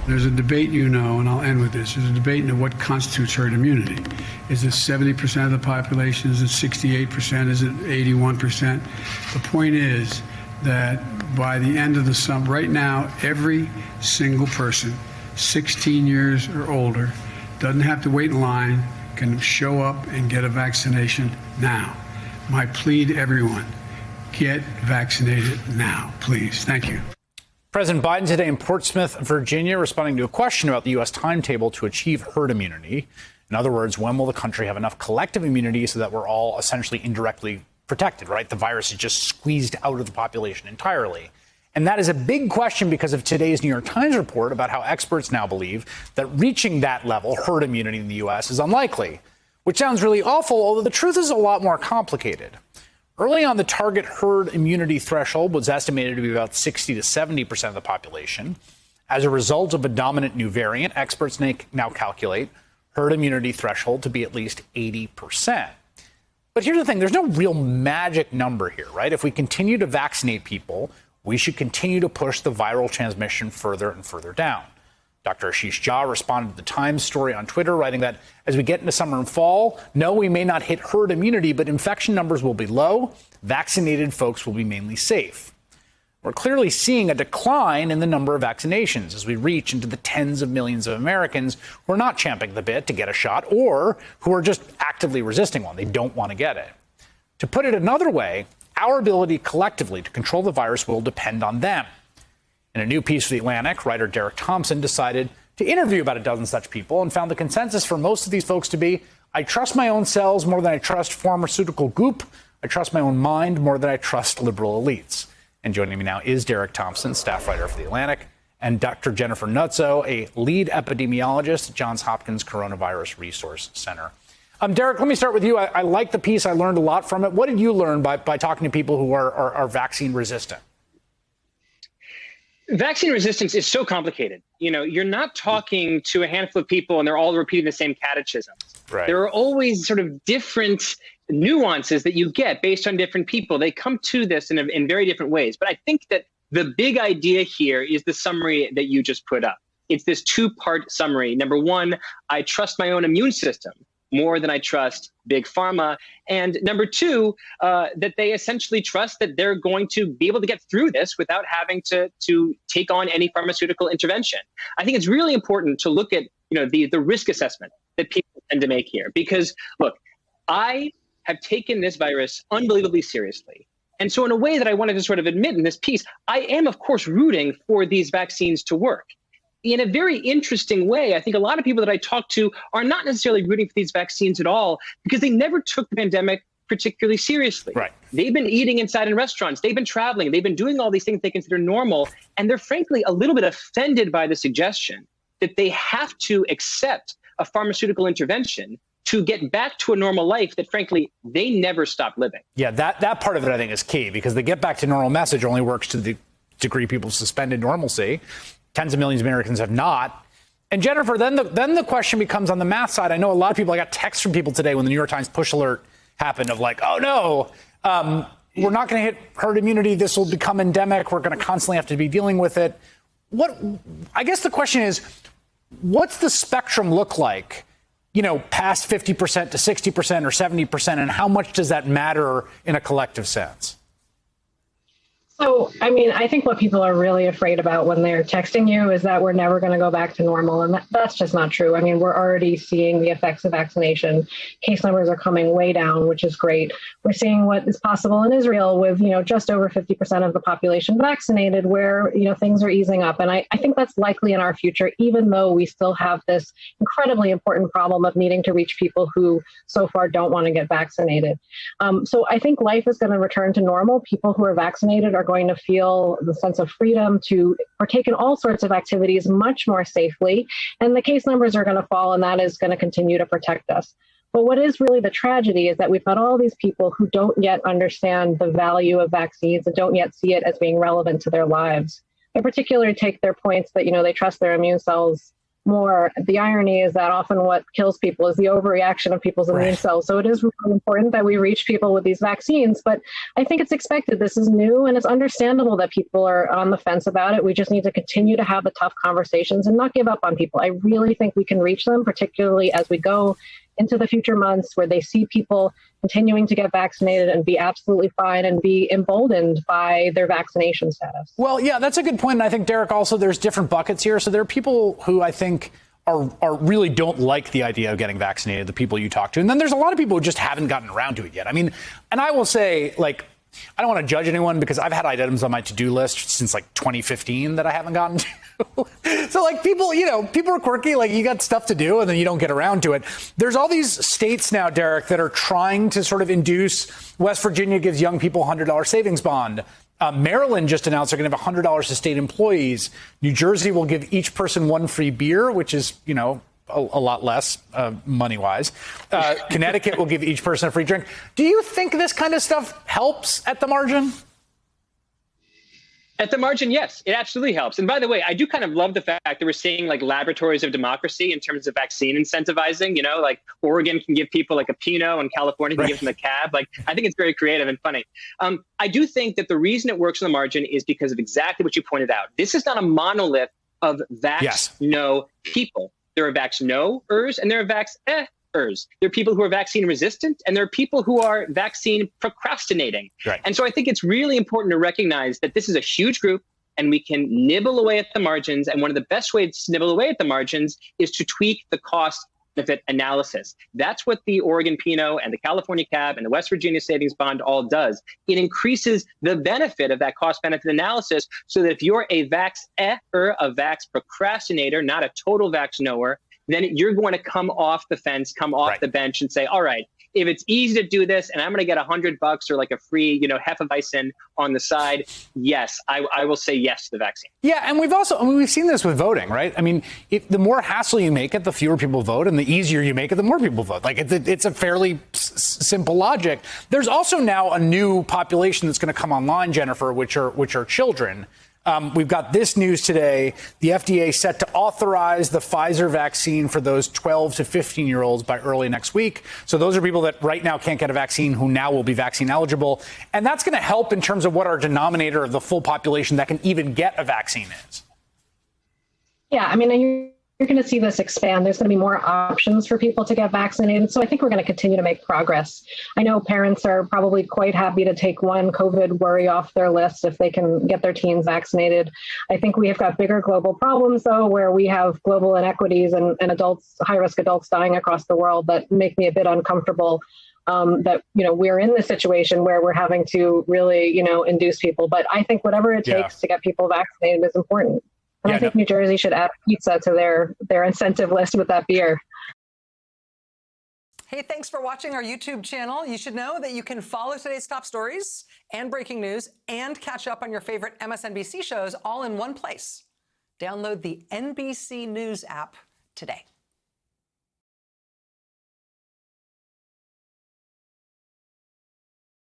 There's a debate, and I'll end with this. There's a debate into what constitutes herd immunity. Is it 70% of the population? Is it 68%? Is it 81%? The point is that by the end of the summer, right now, every single person 16 years or older doesn't have to wait in line, can show up and get a vaccination now. My plea to everyone, get vaccinated now, please. Thank you. President Biden today in Portsmouth, Virginia, responding to a question about the U.S. timetable to achieve herd immunity. In other words, when will the country have enough collective immunity so that we're all essentially indirectly protected, right? The virus is just squeezed out of the population entirely. And that is a big question because of today's New York Times report about how experts now believe that reaching that level, herd immunity in the U.S., is unlikely, which sounds really awful, although the truth is a lot more complicated. Early on, the target herd immunity threshold was estimated to be about 60 to 70% of the population. As a result of a dominant new variant, experts now calculate herd immunity threshold to be at least 80%. But here's the thing, there's no real magic number here, right? If we continue to vaccinate people, we should continue to push the viral transmission further and further down. Dr. Ashish Jha responded to the Times story on Twitter, writing that as we get into summer and fall, no, we may not hit herd immunity, but infection numbers will be low. Vaccinated folks will be mainly safe. We're clearly seeing a decline in the number of vaccinations as we reach into the tens of millions of Americans who are not champing the bit to get a shot or who are just actively resisting one. They don't want to get it. To put it another way, our ability collectively to control the virus will depend on them. In a new piece for The Atlantic, writer Derek Thompson decided to interview about a dozen such people and found the consensus for most of these folks to be, I trust my own cells more than I trust pharmaceutical goop. I trust my own mind more than I trust liberal elites. And joining me now is Derek Thompson, staff writer for The Atlantic, and Dr. Jennifer Nuzzo, a lead epidemiologist at Johns Hopkins Coronavirus Resource Center. Derek, let me start with you. I like the piece. I learned a lot from it. What did you learn by talking to people who are vaccine resistant? Vaccine resistance is so complicated. You're not talking to a handful of people and they're all repeating the same catechisms. Right. There are always sort of different nuances that you get based on different people. They come to this in very different ways. But I think that the big idea here is the summary that you just put up. It's this two-part summary. Number one, I trust my own immune system more than I trust big pharma. And number two, that they essentially trust that they're going to be able to get through this without having to take on any pharmaceutical intervention. I think it's really important to look at the risk assessment that people tend to make here. Because, look, I have taken this virus unbelievably seriously. And so in a way that I wanted to sort of admit in this piece, I am, of course, rooting for these vaccines to work. In a very interesting way, I think a lot of people that I talk to are not necessarily rooting for these vaccines at all because they never took the pandemic particularly seriously. Right. They've been eating inside in restaurants. They've been traveling. They've been doing all these things they consider normal. And they're frankly a little bit offended by the suggestion that they have to accept a pharmaceutical intervention to get back to a normal life that, frankly, they never stopped living. Yeah, that part of it, I think, is key because the get back to normal message only works to the degree people suspended normalcy. Tens of millions of Americans have not. And Jennifer, then the question becomes on the math side. I know a lot of people, I got texts from people today when the New York Times push alert happened of like, oh no, we're not going to hit herd immunity. This will become endemic. We're going to constantly have to be dealing with it. I guess the question is, what's the spectrum look like, past 50% to 60% or 70%, and how much does that matter in a collective sense? So, I think what people are really afraid about when they're texting you is that we're never going to go back to normal. And that's just not true. We're already seeing the effects of vaccination. Case numbers are coming way down, which is great. We're seeing what is possible in Israel with, just over 50% of the population vaccinated, where, things are easing up. And I think that's likely in our future, even though we still have this incredibly important problem of needing to reach people who so far don't want to get vaccinated. So I think life is going to return to normal. People who are vaccinated are going to feel the sense of freedom to partake in all sorts of activities much more safely. And the case numbers are going to fall, and that is going to continue to protect us. But what is really the tragedy is that we've got all these people who don't yet understand the value of vaccines and don't yet see it as being relevant to their lives. I particularly take their points that, they trust their immune cells more. The irony is that often what kills people is the overreaction of people's immune cells. So it is really important that we reach people with these vaccines, but I think it's expected. This is new, and it's understandable that people are on the fence about it. We just need to continue to have the tough conversations and not give up on people. I really think we can reach them, particularly as we go into the future months where they see people continuing to get vaccinated and be absolutely fine and be emboldened by their vaccination status. Well, yeah, that's a good point. And I think, Derek, also there's different buckets here. So there are people who I think are really don't like the idea of getting vaccinated, the people you talk to. And then there's a lot of people who just haven't gotten around to it yet. I mean, and I will say, like, I don't want to judge anyone because I've had items on my to-do list since like 2015 that I haven't gotten to. So like people, people are quirky, like you got stuff to do and then you don't get around to it. There's all these states now, Derek, that are trying to sort of induce. West Virginia gives young people $100 savings bond. Maryland just announced they're going to have $100 to state employees. New Jersey will give each person one free beer, which is, a lot less money-wise. Connecticut will give each person a free drink. Do you think this kind of stuff helps at the margin? At the margin, yes, it absolutely helps. And by the way, I do kind of love the fact that we're seeing like laboratories of democracy in terms of vaccine incentivizing, like Oregon can give people like a Pinot and California can give them a cab. Like, I think it's very creative and funny. I do think that the reason it works on the margin is because of exactly what you pointed out. This is not a monolith of no people. There are vax-no-ers and there are vax-ers. There are people who are vaccine resistant and there are people who are vaccine procrastinating. Right. And so I think it's really important to recognize that this is a huge group and we can nibble away at the margins. And one of the best ways to nibble away at the margins is to tweak the cost benefit analysis. That's what the Oregon Pinot and the California Cab and the West Virginia Savings Bond all does. It increases the benefit of that cost benefit analysis so that if you're a vax-er, a vax procrastinator, not a total vax-knower, then you're going to come off the fence, come off the bench and say, all right, if it's easy to do this and I'm going to get $100 or like a free, Hefeweizen on the side, yes, I will say yes to the vaccine. Yeah, and we've seen this with voting, right? I mean, the more hassle you make it, the fewer people vote, and the easier you make it, the more people vote. Like it's a fairly simple logic. There's also now a new population that's going to come online, Jennifer, which are children. We've got this news today. The FDA set to authorize the Pfizer vaccine for those 12 to 15-year-olds by early next week. So those are people that right now can't get a vaccine who now will be vaccine eligible. And that's going to help in terms of what our denominator of the full population that can even get a vaccine is. Yeah, I mean, you're going to see this expand. There's going to be more options for people to get vaccinated. So I think we're going to continue to make progress. I know parents are probably quite happy to take one COVID worry off their list if they can get their teens vaccinated. I think we have got bigger global problems, though, where we have global inequities and adults, high-risk adults dying across the world that make me a bit uncomfortable. That, we're in this situation where we're having to really, induce people. But I think whatever it takes to get people vaccinated is important. And I think New Jersey should add pizza to their incentive list with that beer. Hey, thanks for watching our YouTube channel. You should know that you can follow today's top stories and breaking news and catch up on your favorite MSNBC shows all in one place. Download the NBC News app today.